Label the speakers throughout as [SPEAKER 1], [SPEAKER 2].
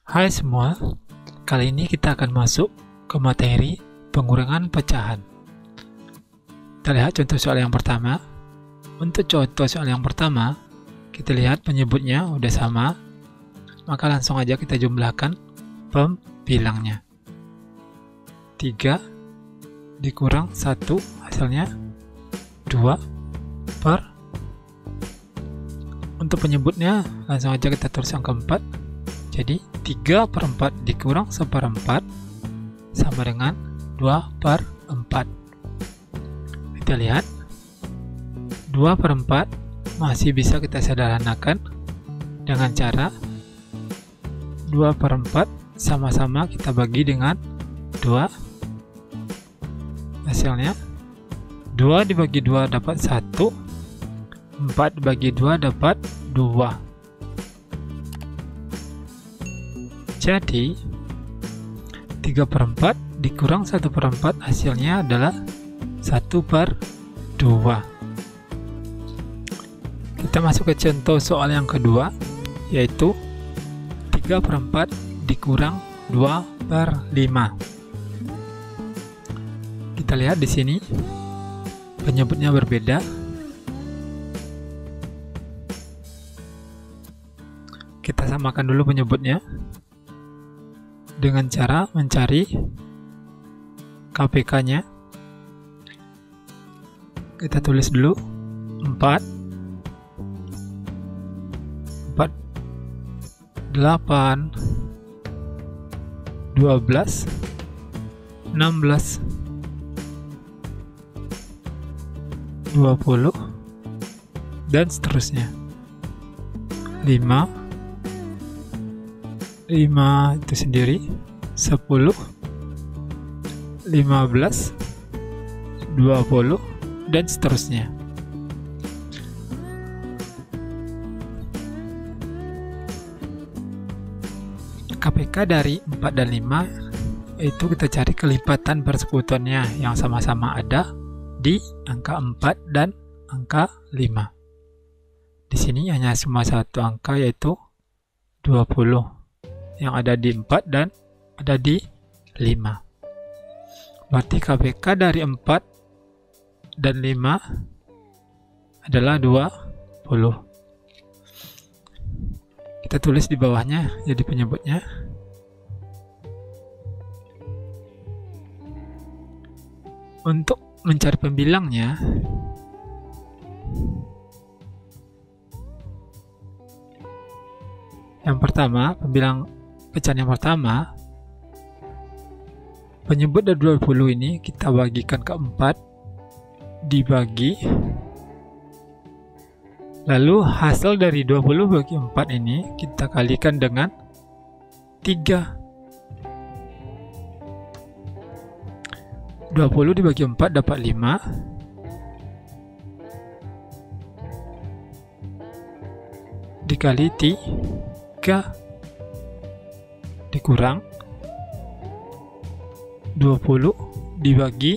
[SPEAKER 1] Hai semua, kali ini kita akan masuk ke materi pengurangan pecahan. Kita lihat contoh soal yang pertama. Untuk contoh soal yang pertama, kita lihat penyebutnya udah sama, maka langsung aja kita jumlahkan pembilangnya. 3 dikurang 1 hasilnya 2 per. Untuk penyebutnya langsung aja kita tulis angka 4. Jadi 3 per 4 dikurang 1/4 sama dengan 2 per 4. Kita lihat 2 per 4 masih bisa kita sederhanakan dengan cara 2 per 4 sama-sama kita bagi dengan 2. Hasilnya 2 dibagi 2 dapat 1, 4 dibagi 2 dapat 2. Jadi 3 per 4 dikurang 1 per 4 hasilnya adalah 1 per 2. Kita masuk ke contoh soal yang kedua, yaitu 3 per 4 dikurang 2 per 5. Kita lihat di sini penyebutnya berbeda. Kita samakan dulu penyebutnya dengan cara mencari KPK-nya. Kita tulis dulu 4 8 12 16 20 dan seterusnya. 5 itu sendiri 10 15 20 dan seterusnya. KPK dari 4 dan 5 itu kita cari kelipatan persekutuannya yang sama-sama ada di angka 4 dan angka 5. Di sini hanya cuma satu angka, yaitu 20 yang ada di 4 dan ada di 5. Berarti KPK dari 4 dan 5 adalah 20. Kita tulis di bawahnya jadi penyebutnya. Untuk mencari pembilangnya, yang pertama, pembilang pecahan yang pertama, penyebut dari 20 ini kita bagikan ke 4, dibagi, lalu hasil dari 20 bagi 4 ini kita kalikan dengan 3. 20 dibagi 4 dapat 5. Dikali 3 dikurang 20 dibagi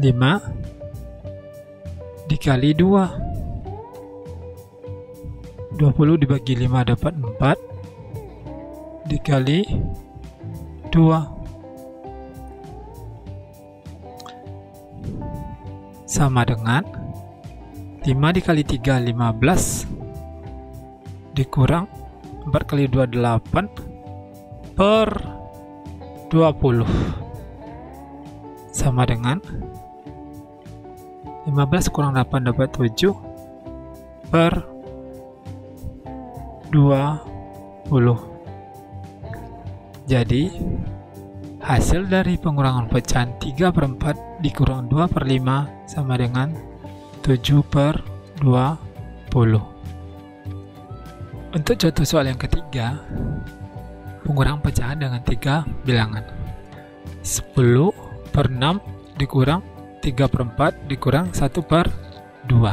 [SPEAKER 1] 5 dikali 2. 20 dibagi 5 dapat 4 dikali 2 sama dengan 5 dikali 3 15 dikurang 4 kali 2 8 per 20 sama dengan 15 kurang 8 dapat 7 per 20. Jadi hasil dari pengurangan pecahan 3 per 4 dikurang 2 per 5 sama dengan 7 per 20. Untuk contoh soal yang ketiga, pengurangan pecahan dengan 3 bilangan. 10 per 6 dikurang 3 per 4 dikurang 1 per 2.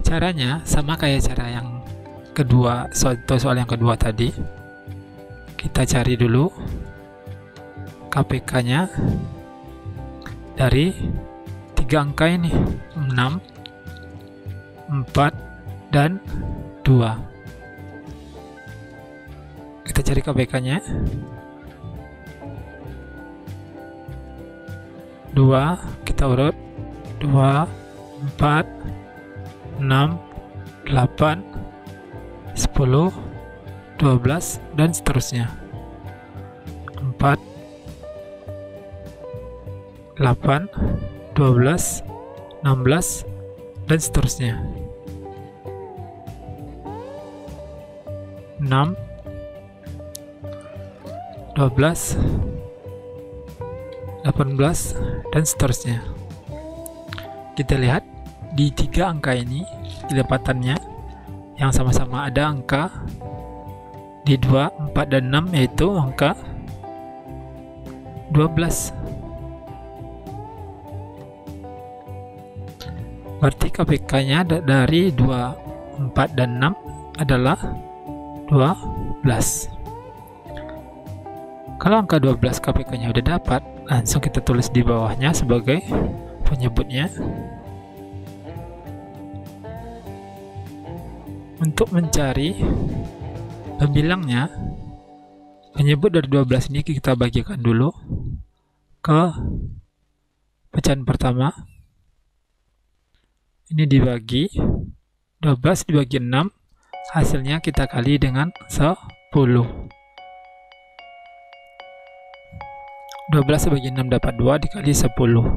[SPEAKER 1] Caranya sama kayak cara yang kedua, soal yang kedua tadi. Kita cari dulu KPK-nya dari 3 angka ini, 6 4, dan 2. Kita cari KPK-nya. 2, kita urut 2, 4, 6, 8, 10, 12, dan seterusnya. 4, 8, 12, 16, dan seterusnya. 6, 12, 18, dan seterusnya. Kita lihat di 3 angka ini lipatannya yang sama-sama ada angka di 2, 4, dan 6, yaitu angka 12. Berarti KPK-nya dari 2, 4, dan 6 adalah 12. Kalau angka 12 KPK-nya udah dapat, langsung kita tulis di bawahnya sebagai penyebutnya. Untuk mencari pembilangnya, penyebut dari 12 ini kita bagikan dulu ke pecahan pertama. Ini dibagi 12 dibagi 6, hasilnya kita kali dengan 10. 12 bagi 6 dapat 2 dikali 10.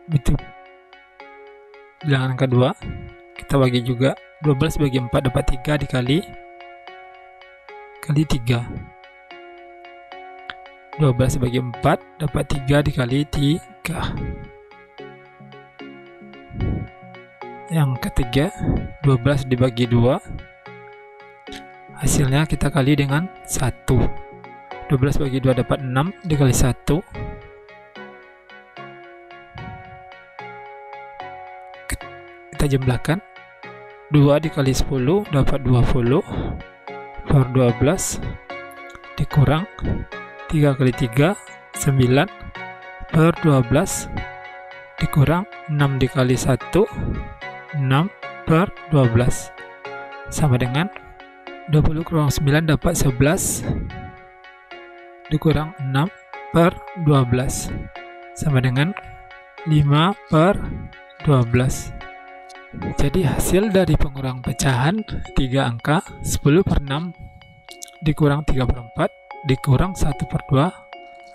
[SPEAKER 1] Itu bilangan kedua. Kita bagi juga 12 bagi 4 dapat 3 dikali 3. 12 bagi 4 dapat 3 dikali 3. Yang ketiga, 12 dibagi 2, hasilnya kita kali dengan 1. 12 bagi 2 dapat 6 dikali 1. Kita jumlahkan. 2 dikali 10 dapat 20 per 12 dikurang 3 kali 3 9 per 12 dikurang 6 dikali 1 6 per 12 sama dengan 20 kurang 9 dapat 11 dikurang 6 per 12 sama dengan 5 per 12. Jadi hasil dari pengurang pecahan 3 angka 10 per 6 dikurang 3 per 4 dikurang 1 per 2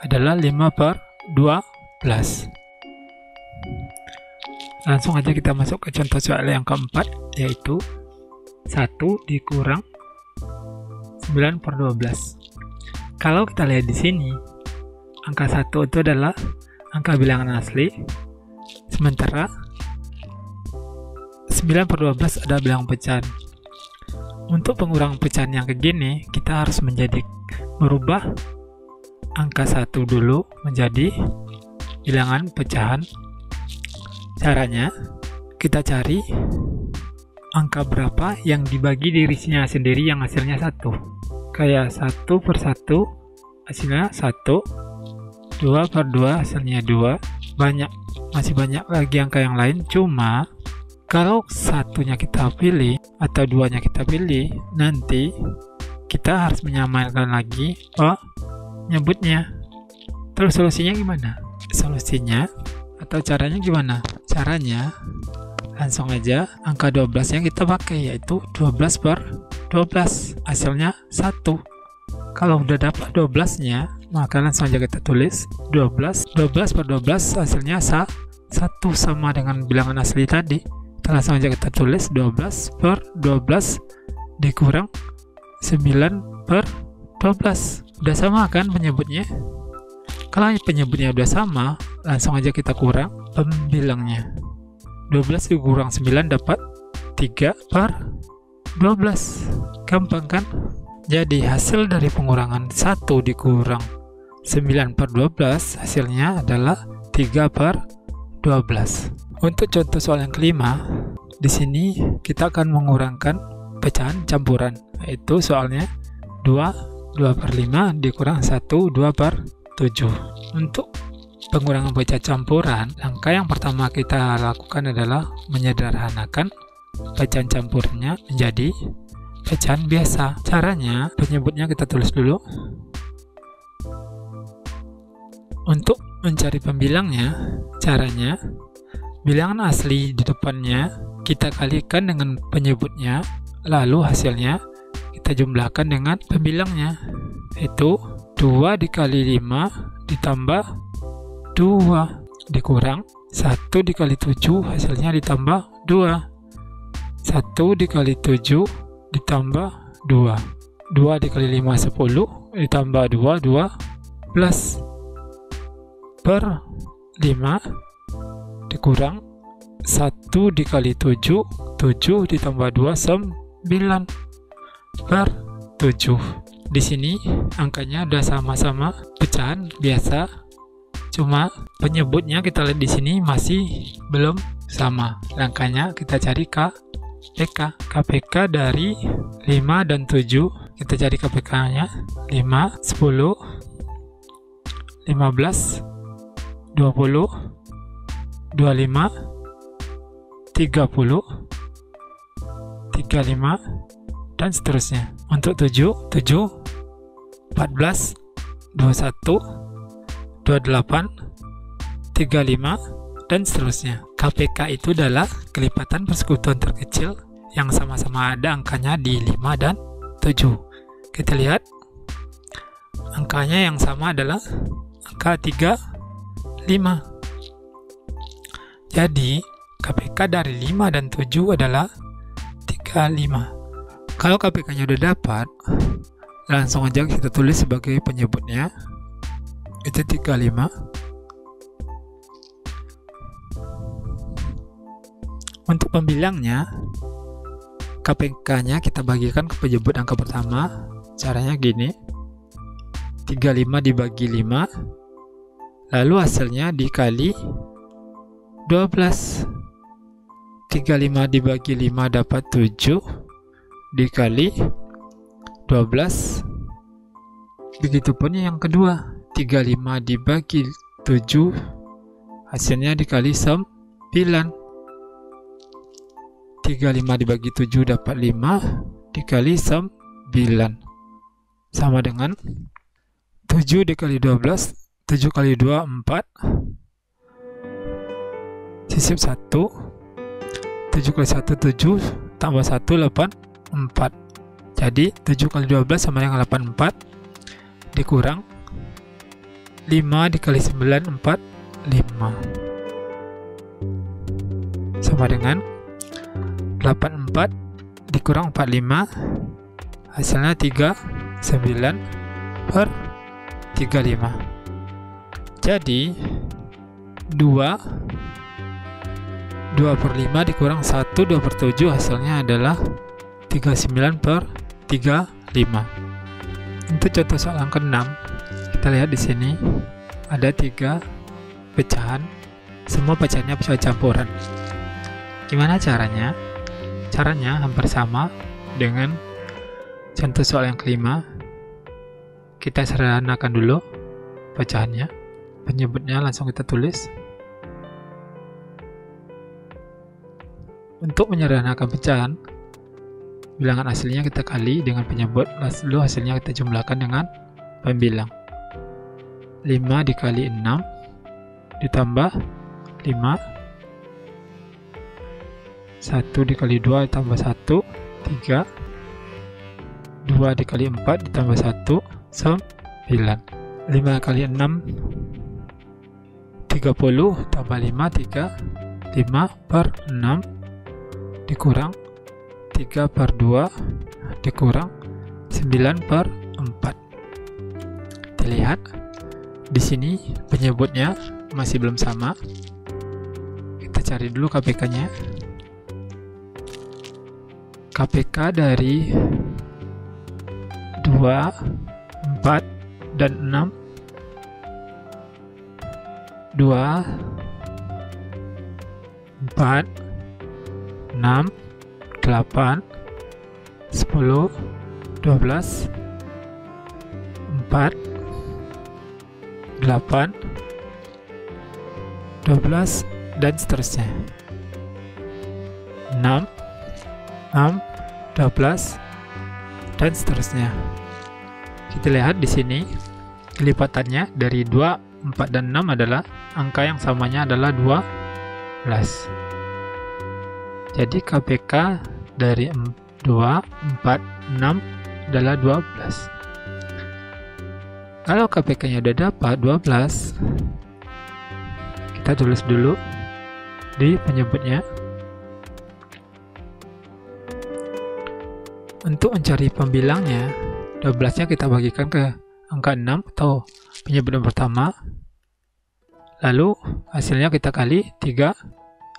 [SPEAKER 1] adalah 5 per 12. Langsung aja kita masuk ke contoh soal yang keempat, yaitu 1 dikurang 9 per 12. Kalau kita lihat di sini, angka 1 itu adalah angka bilangan asli, sementara 9 per 12 adalah bilangan pecahan. Untuk pengurang pecahan yang begini, kita harus merubah angka 1 dulu menjadi bilangan pecahan. Caranya, kita cari angka berapa yang dibagi dirinya sendiri yang hasilnya 1. Kayak 1 per 1 hasilnya 1, 2 per 2 hasilnya 2. Masih banyak lagi angka yang lain, cuma kalau satunya kita pilih atau duanya kita pilih, nanti kita harus menyamakan lagi penyebutnya. Terus solusinya gimana? Solusinya atau caranya gimana? Caranya langsung aja angka 12 yang kita pakai, yaitu 12 per 12 hasilnya 1. Kalau udah dapat 12 nya, maka langsung aja kita tulis 12 per 12 hasilnya 1 sama dengan bilangan asli tadi. Kita langsung aja kita tulis 12 per 12 dikurang 9 per 12. Udah sama kan penyebutnya? Kalau penyebutnya udah sama, langsung aja kita kurang pembilangnya. 12 dikurang 9 dapat 3 per 12. Gampang kan? Jadi hasil dari pengurangan 1 dikurang 9 per 12 hasilnya adalah 3 per 12. Untuk contoh soal yang kelima, di sini kita akan mengurangkan pecahan campuran, yaitu soalnya 2 per 5 dikurang 1, 2 per 7. Untuk pengurangan pecahan campuran, langkah yang pertama kita lakukan adalah menyederhanakan pecahan campurnya menjadi pecahan biasa. Caranya, penyebutnya kita tulis dulu. Untuk mencari pembilangnya, caranya bilangan asli di depannya kita kalikan dengan penyebutnya, lalu hasilnya kita jumlahkan dengan pembilangnya, yaitu 2 dikali 5 ditambah 2 dikurang 1 dikali 7, hasilnya ditambah 2. 1 dikali 7 ditambah 2. 2 dikali 5 10 ditambah 2 12 per 5 dikurang 1 dikali 7 7 ditambah 2 9 per 7. Di sini angkanya udah sama-sama pecahan biasa, cuma penyebutnya kita lihat di sini masih belum sama. Langkahnya kita cari KPK. KPK dari 5 dan 7, kita cari KPK-nya 5, 10, 15, 20, 25, 30, 35, dan seterusnya. Untuk 7, 14, 21, 28, 35, dan seterusnya. KPK itu adalah kelipatan persekutuan terkecil yang sama-sama ada angkanya di 5 dan 7. Kita lihat angkanya yang sama adalah angka 3, 5. Jadi KPK dari 5 dan 7 adalah 35. Kalau KPK-nya udah dapat, langsung aja kita tulis sebagai penyebutnya, itu 35. Untuk pembilangnya, KPK-nya kita bagikan ke penyebut angka pertama. Caranya gini, 35 dibagi 5, lalu hasilnya dikali 12. 35 dibagi 5 dapat 7 dikali 12. Begitupun yang kedua, 35 dibagi 7 hasilnya dikali 9. 35 dibagi 7 dapat 5 dikali 9, sama dengan 7 dikali 12, 7 kali 2 4, sisip 1, 7 kali 1 7, tambah 1 8, 4. Jadi 7 kali 12 sama dengan 84 dikurang 5 dikali 9 4, 5, sama dengan 84 dikurang 45, hasilnya 39 per 35. Jadi 2 per 5 dikurang 1 2 per 7, hasilnya adalah 39 per 35. Untuk contoh soal angka 6, kita lihat di sini ada 3 pecahan, semua pecahannya pecahan campuran. Gimana caranya? Caranya hampir sama dengan contoh soal yang kelima. Kita sederhanakan dulu pecahannya, penyebutnya langsung kita tulis. Untuk menyederhanakan pecahan, bilangan aslinya kita kali dengan penyebut, lalu hasilnya kita jumlahkan dengan pembilang. 5 dikali 6 ditambah 5, 1 dikali 2 ditambah 1, 3, 2 dikali 4 ditambah 1, 9. 5 kali 6, 30, tambah 5, 3, 5 per 6 dikurang 3 per 2 dikurang 9 per 4. Dilihat di sini penyebutnya masih belum sama. Kita cari dulu KPK-nya. KPK dari 2, 4, dan 6. 2, 4, 6, 8, 10, 12, 4, 8, 12, dan seterusnya. 6, 12, dan seterusnya. Kita lihat di sini kelipatannya dari 2, 4, dan 6 adalah angka yang samanya adalah 12. Jadi KPK dari 2, 4, 6 adalah 12. Kalau KPK-nya udah dapat 12, kita tulis dulu di penyebutnya. Untuk mencari pembilangnya, 12-nya kita bagikan ke angka 6 atau penyebut yang pertama. Lalu hasilnya kita kali 3,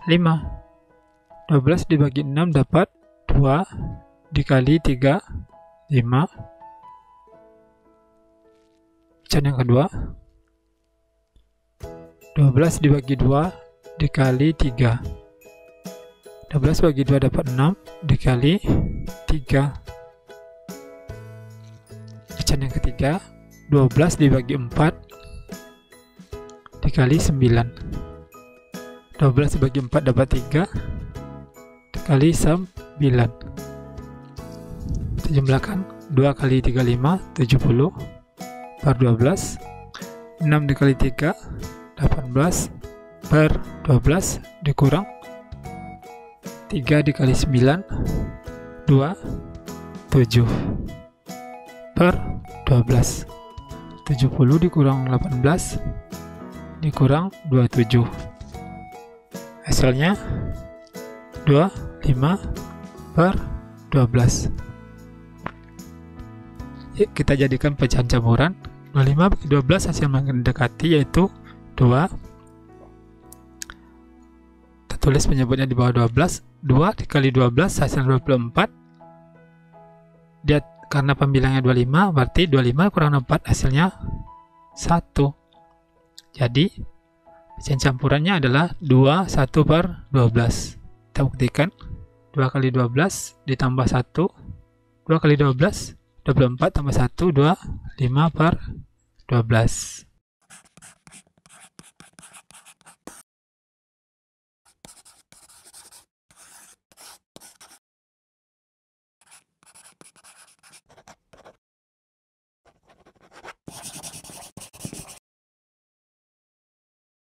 [SPEAKER 1] 5. 12 dibagi 6 dapat 2 dikali 3, 5. Pecahan yang kedua, 12 dibagi 2 dikali 3. 12 bagi 2 dapat 6 dikali 3. Pecahan yang ketiga, 12 dibagi 4 dikali 9. 12 dibagi 4 dapat 3 dikali 9. Kita jumlahkan 2 kali 3, 5, 70 per 12. 6 dikali 3, 18 per 12 dikurang 3 dikali 9, 2, 7 per 12. 70 dikurang 18 dikurang 27. Hasilnya 25 per 12. Yuk kita jadikan pecahan campuran. 25 bagi 12 hasil mendekati yaitu 2. Kita tulis penyebutnya di bawah 12. 2 dikali 12 hasil 24. Dia karena pembilangnya 25, berarti 25 kurang 4 hasilnya 1. Jadi pecahan campurannya adalah 21 per 12. Kita buktikan. 2 kali 12 ditambah 1. 2 kali 12 24 tambah 1, 2, 5 per 12.